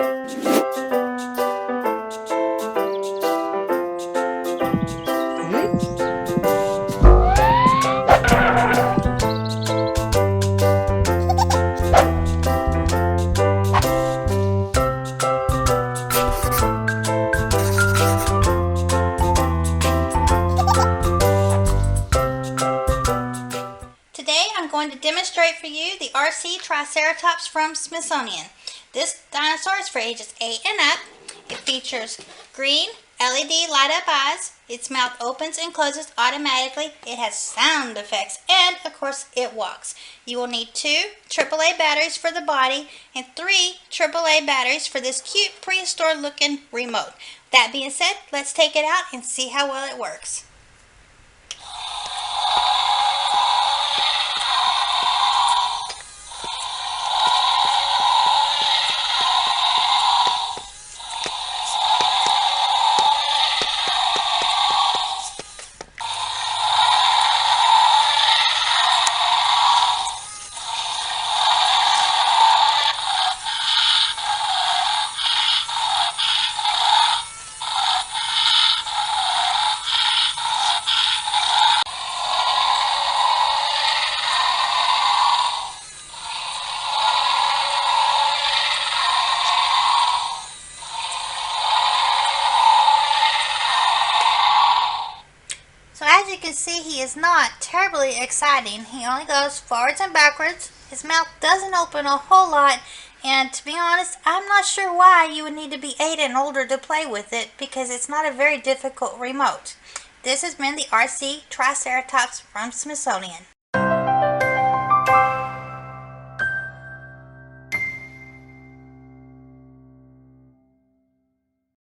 Today I'm going to demonstrate for you the RC Triceratops from Smithsonian. This dinosaur is for ages 8 and up. It features green LED light up eyes. Its mouth opens and closes automatically. It has sound effects and of course it walks. You will need 2 AAA batteries for the body and 3 AAA batteries for this cute prehistoric looking remote. That being said, let's take it out and see how well it works. So as you can see, he is not terribly exciting. He only goes forwards and backwards. His mouth doesn't open a whole lot, and to be honest, I'm not sure why you would need to be 8 and older to play with it, because it's not a very difficult remote. This has been the RC Triceratops from Smithsonian.